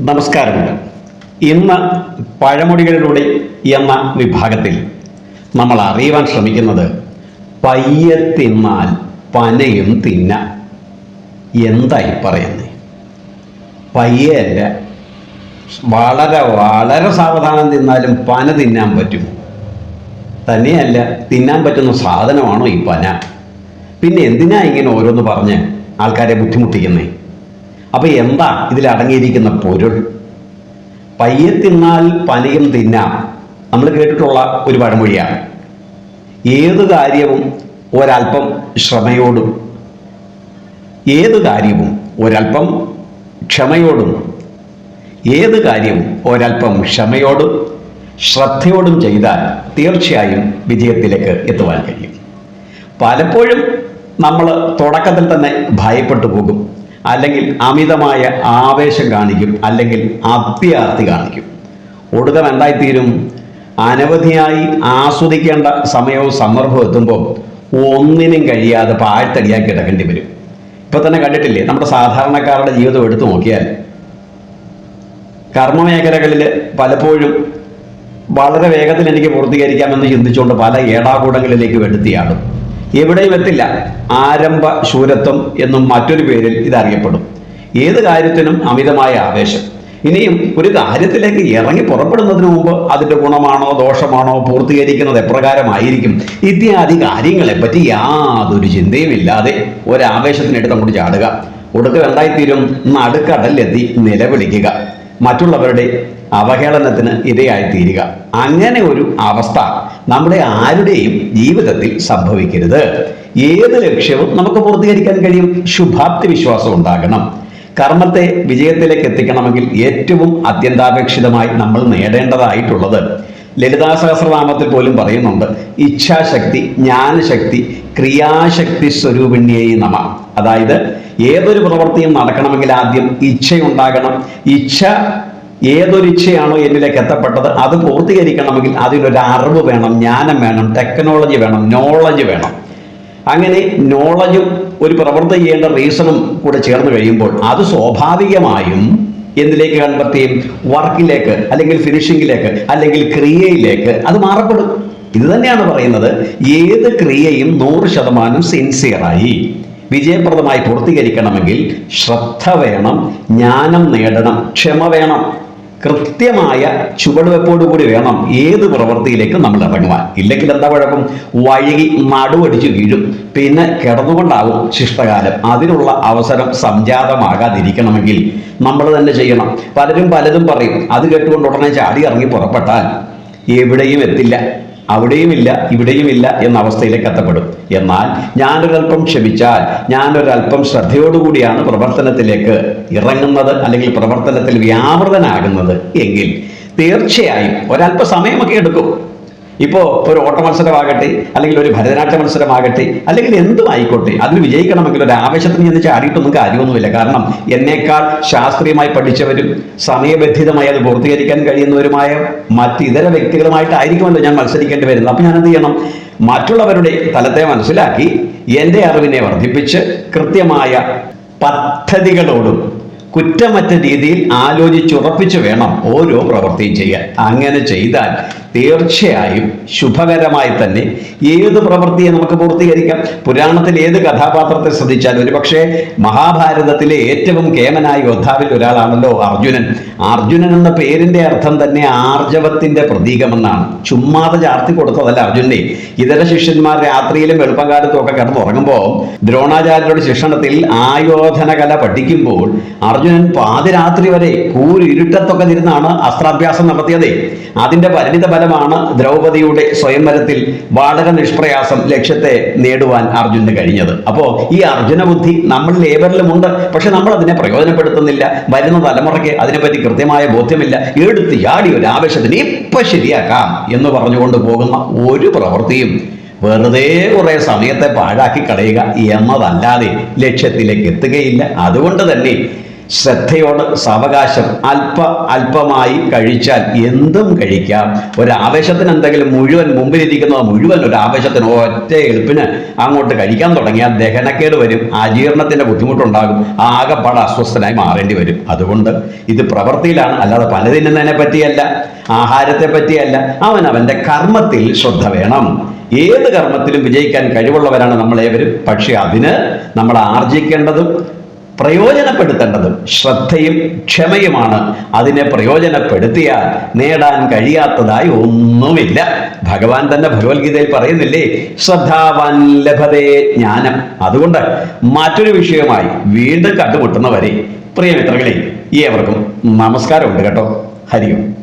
നമസ്കാരമുണ്ട്. ഇന്ന് പഴമൊഴികളിലൂടെ എന്ന വിഭാഗത്തിൽ നമ്മൾ അറിയുവാൻ ശ്രമിക്കുന്നത് പയ്യെ തിന്നാൽ പനയും തിന്ന. എന്തായി പറയുന്നത്? പയ്യെ അല്ല, വളരെ വളരെ സാവധാനം തിന്നാലും പന തിന്നാൻ പറ്റും. തന്നെയല്ല, തിന്നാൻ പറ്റുന്ന സാധനമാണോ ഈ പന? പിന്നെ എന്തിനാ ഇങ്ങനെ ഓരോന്ന് പറഞ്ഞ് ആൾക്കാരെ ബുദ്ധിമുട്ടിക്കുന്നേ? അപ്പൊ എന്താ ഇതിലടങ്ങിയിരിക്കുന്ന പൊരുൾ? പയ്യെ തിന്നാൽ പനയും തിന്നാം, നമ്മൾ കേട്ടിട്ടുള്ള ഒരു പഴമൊഴിയാണ്. ഏത് കാര്യവും ഒരല്പം ക്ഷമയോടും ഏത് കാര്യവും ഒരല്പം ക്ഷമയോടും ഏത് കാര്യവും ഒരല്പം ക്ഷമയോടും ശ്രദ്ധയോടും ചെയ്താൽ തീർച്ചയായും വിജയത്തിലേക്ക് എത്തുവാൻ കഴിയും. പലപ്പോഴും നമ്മൾ തുടക്കത്തിൽ തന്നെ ഭയപ്പെട്ടു പോകും, അല്ലെങ്കിൽ അമിതമായ ആവേശം കാണിക്കും, അല്ലെങ്കിൽ അത്യാർത്തി കാണിക്കും. ഒടുക്കം എന്തായിത്തീരും? അനവധിയായി ആസ്വദിക്കേണ്ട സമയവും സന്ദർഭവും എത്തുമ്പോൾ ഒന്നിനും കഴിയാതെ പാഴ്ത്തടിയാക്കി കിടക്കേണ്ടി വരും. ഇപ്പൊ തന്നെ കണ്ടിട്ടില്ലേ, നമ്മുടെ സാധാരണക്കാരുടെ ജീവിതം എടുത്തു നോക്കിയാൽ കർമ്മമേഖലകളിൽ പലപ്പോഴും വളരെ വേഗത്തിൽ എനിക്ക് പൂർത്തീകരിക്കാമെന്ന് ചിന്തിച്ചുകൊണ്ട് പല ഏടാകൂടങ്ങളിലേക്ക് വെടുത്തിയാടും. എവിടെയും എത്തില്ല. ആരംഭ ശൂരത്വം എന്നും മറ്റൊരു പേരിൽ ഇതറിയപ്പെടും. ഏത് കാര്യത്തിനും അമിതമായ ആവേശം. ഇനിയും ഒരു കാര്യത്തിലേക്ക് ഇറങ്ങി പുറപ്പെടുന്നതിന് മുമ്പ് അതിൻ്റെ ഗുണമാണോ ദോഷമാണോ, പൂർത്തീകരിക്കുന്നത് എപ്രകാരമായിരിക്കും, ഇത്യാദി കാര്യങ്ങളെപ്പറ്റി യാതൊരു ചിന്തയുമില്ലാതെ ഒരാവേശത്തിനെടുത്ത് അങ്ങോട്ട് ചാടുക. ഒടുക്കം എന്തായിത്തീരും? നടുക്കടലിലെത്തി നിലവിളിക്കുക, മറ്റുള്ളവരുടെ അവഹേളനത്തിന് ഇരയായിത്തീരുക. അങ്ങനെ ഒരു അവസ്ഥ നമ്മുടെ ആരുടെയും ജീവിതത്തിൽ സംഭവിക്കരുത്. ഏത് ലക്ഷ്യവും നമുക്ക് പൂർത്തീകരിക്കാൻ കഴിയും. ശുഭാപ്തി വിശ്വാസം ഉണ്ടാകണം. കർമ്മത്തെ വിജയത്തിലേക്ക് എത്തിക്കണമെങ്കിൽ ഏറ്റവും അത്യന്താപേക്ഷിതമായി നമ്മൾ നേടേണ്ടതായിട്ടുള്ളത്, ലളിതാ സഹസ്രനാമത്തിൽ പോലും പറയുന്നുണ്ട്, ഇച്ഛാശക്തി, ജ്ഞാനശക്തി, ക്രിയാശക്തി സ്വരൂപിണ്യൈ നമ. അതായത് ഏതൊരു പ്രവൃത്തിയും നടക്കണമെങ്കിൽ ആദ്യം ഇച്ഛയുണ്ടാകണം. ഇച്ഛ ഏതൊരു ഇച്ഛയാണോ എന്നിലേക്ക് എത്തപ്പെട്ടത് അത് പൂർത്തീകരിക്കണമെങ്കിൽ അതിനൊരു അറിവ് വേണം, ജ്ഞാനം വേണം, ടെക്നോളജി വേണം, നോളജ് വേണം. അങ്ങനെ നോളജും ഒരു പ്രവൃത്തി ചെയ്യേണ്ട റീസണും കൂടെ ചേർന്ന് കഴിയുമ്പോൾ അത് സ്വാഭാവികമായും എന്തിലേക്ക് കൺവെർട്ട് ചെയ്യും? വർക്കിലേക്ക്, അല്ലെങ്കിൽ ഫിനിഷിങ്ങിലേക്ക്, അല്ലെങ്കിൽ ക്രിയയിലേക്ക് അത് മാറപ്പെടും. ഇത് തന്നെയാണ് പറയുന്നത്, ഏത് ക്രിയയും 100% സിൻസിയറായി വിജയപ്രദമായി പൂർത്തീകരിക്കണമെങ്കിൽ ശ്രദ്ധ വേണം, ജ്ഞാനം നേടണം, ക്ഷമ വേണം, കൃത്യമായ ചുവടുവെപ്പോടുകൂടി വേണം ഏത് പ്രവൃത്തിയിലേക്കും നമ്മൾ ഇറങ്ങുവാൻ. ഇല്ലെങ്കിൽ എന്താ കുഴപ്പം? വഴുകി നടുവടിച്ചു വീഴും. പിന്നെ കിടന്നുകൊണ്ടാവും ശിഷ്ടകാലം. അതിനുള്ള അവസരം സംജാതമാകാതിരിക്കണമെങ്കിൽ നമ്മൾ തന്നെ ചെയ്യണം. പലരും പലതും പറയും, അത് കേട്ടുകൊണ്ട് ഉടനെ ചാടി ഇറങ്ങി പുറപ്പെട്ടാൽ എവിടെയും എത്തില്ല. അവിടെയുമില്ല ഇവിടെയുമില്ല എന്ന അവസ്ഥയിലേക്ക് എത്തപ്പെടും. എന്നാൽ ഞാനൊരൽപ്പം ക്ഷമിച്ചാൽ, ഞാനൊരൽപ്പം ശ്രദ്ധയോടുകൂടിയാണ് പ്രവർത്തനത്തിലേക്ക് ഇറങ്ങുന്നത്, അല്ലെങ്കിൽ പ്രവർത്തനത്തിൽ വ്യാപൃതനാകുന്നത് എങ്കിൽ തീർച്ചയായും ഒരല്പ സമയമൊക്കെ എടുക്കും. ഇപ്പോൾ ഒരു ഓട്ട മത്സരമാകട്ടെ, അല്ലെങ്കിൽ ഒരു ഭരതനാട്യ മത്സരമാകട്ടെ, അല്ലെങ്കിൽ എന്തും ആയിക്കോട്ടെ, അതിൽ വിജയിക്കണമെങ്കിൽ ഒരു ആവേശത്തിന് ചെന്ന് ചാടിയിട്ടൊന്നും കാര്യമൊന്നുമില്ല. കാരണം എന്നേക്കാൾ ശാസ്ത്രീയമായി പഠിച്ചവരും സമയബന്ധിതമായി അത് പൂർത്തീകരിക്കാൻ കഴിയുന്നവരുമായ മറ്റിതര വ്യക്തികളുമായിട്ടായിരിക്കുമല്ലോ ഞാൻ മത്സരിക്കേണ്ടി വരുന്നത്. അപ്പം ഞാൻ എന്ത് ചെയ്യണം? മറ്റുള്ളവരുടെ തലത്തെ മനസ്സിലാക്കി എൻ്റെ അറിവിനെ വർദ്ധിപ്പിച്ച് കൃത്യമായ പദ്ധതികളോടും കുറ്റമറ്റ രീതിയിൽ ആലോചിച്ചുറപ്പിച്ച് വേണം ഓരോ പ്രവൃത്തിയും ചെയ്യാൻ. അങ്ങനെ ചെയ്താൽ തീർച്ചയായും ശുഭകരമായി തന്നെ ഏത് പ്രവൃത്തിയെ നമുക്ക് പൂർത്തീകരിക്കാം. പുരാണത്തിൽ ഏത് കഥാപാത്രത്തെ ശ്രദ്ധിച്ചാൽ, ഒരുപക്ഷെ മഹാഭാരതത്തിലെ ഏറ്റവും കേമനായ യോദ്ധാവിൽ ഒരാളാണല്ലോ അർജുനൻ. അർജുനൻ എന്ന പേരിന്റെ അർത്ഥം തന്നെ ആർജവത്തിന്റെ പ്രതീകമെന്നാണ്. ചുമ്മാതെ ചാർത്തി കൊടുത്തതല്ല അർജുനെ. ഇതര ശിഷ്യന്മാർ രാത്രിയിലും വെളുപ്പം കാലത്തും ഒക്കെ കിടന്നുറങ്ങുമ്പോൾ ദ്രോണാചാര്യരുടെ ശിക്ഷണത്തിൽ ആയോധന കല പഠിക്കുമ്പോൾ അർജുനൻ പാതിരാത്രി വരെ കൂരിരുട്ടത്തൊക്കെ ഇരുന്നാണ് അസ്ത്രാഭ്യാസം നടത്തിയത്. അതിന്റെ പരിണിത ഫലമാണ് ദ്രൗപദിയുടെ സ്വയംവരത്തിൽ വളരെ നിഷ്പ്രയാസം ലക്ഷ്യത്തെ നേടുവാൻ അർജുനന് കഴിഞ്ഞത്. അപ്പോൾ ഈ അർജുന ബുദ്ധി നമ്മളിൽ ഏവരിലുമുണ്ട്. പക്ഷെ നമ്മൾ അതിനെ പ്രയോജനപ്പെടുത്തുന്നില്ല. വരുന്ന തലമുറയ്ക്ക് അതിനെപ്പറ്റി കൃത്യമായ ബോധ്യമില്ല. എടുത്ത് ചാടി ഒരു ആവേശത്തിന് ഇപ്പൊ ശരിയാക്കാം എന്ന് പറഞ്ഞുകൊണ്ട് പോകുന്ന ഒരു പ്രവൃത്തിയും വെറുതെ കുറെ സമയത്തെ പാഴാക്കി കളയുക എന്നതല്ലാതെ ലക്ഷ്യത്തിലേക്ക് എത്തുകയില്ല. അതുകൊണ്ട് തന്നെ ശ്രദ്ധയോട് സാവകാശം അല്പമായി കഴിച്ചാൽ എന്തും കഴിക്കാം. ഒരാവേശത്തിന് എന്തെങ്കിലും മുമ്പിലിരിക്കുന്നത് മുഴുവൻ ഒരു ആവേശത്തിന് ഒറ്റ എളുപ്പിന് അങ്ങോട്ട് കഴിക്കാൻ തുടങ്ങിയാൽ ദഹനക്കേട് വരും, അജീർണത്തിന്റെ ബുദ്ധിമുട്ടുണ്ടാകും, ആകെപ്പാട് അസ്വസ്ഥനായി മാറേണ്ടി വരും. അതുകൊണ്ട് ഇത് പ്രവൃത്തിയിലാണ്, അല്ലാതെ പലതിന്നതിനെ പറ്റിയല്ല, ആഹാരത്തെ പറ്റിയല്ല. അവന്റെ കർമ്മത്തിൽ ശ്രദ്ധ വേണം. ഏത് കർമ്മത്തിലും വിജയിക്കാൻ കഴിവുള്ളവരാണ് നമ്മളേവരും. പക്ഷെ അതിന് നമ്മൾ ആർജിക്കേണ്ടതും പ്രയോജനപ്പെടുത്തേണ്ടതും ശ്രദ്ധയും ക്ഷമയുമാണ്. അതിനെ പ്രയോജനപ്പെടുത്തിയാൽ നേടാൻ കഴിയാത്തതായി ഒന്നുമില്ല. ഭഗവാൻ തന്നെ ഭഗവത്ഗീതയിൽ പറയുന്നില്ലേ, ശ്രദ്ധാവാൻ ലഭതേ ജ്ഞാനം. അതുകൊണ്ട് മറ്റൊരു വിഷയമായി വീണ്ടും കണ്ടുമുട്ടുന്നവരെ പ്രിയമിത്രങ്ങളെ ഏവർക്കും നമസ്കാരമുണ്ട് കേട്ടോ. ഹരി ഓം.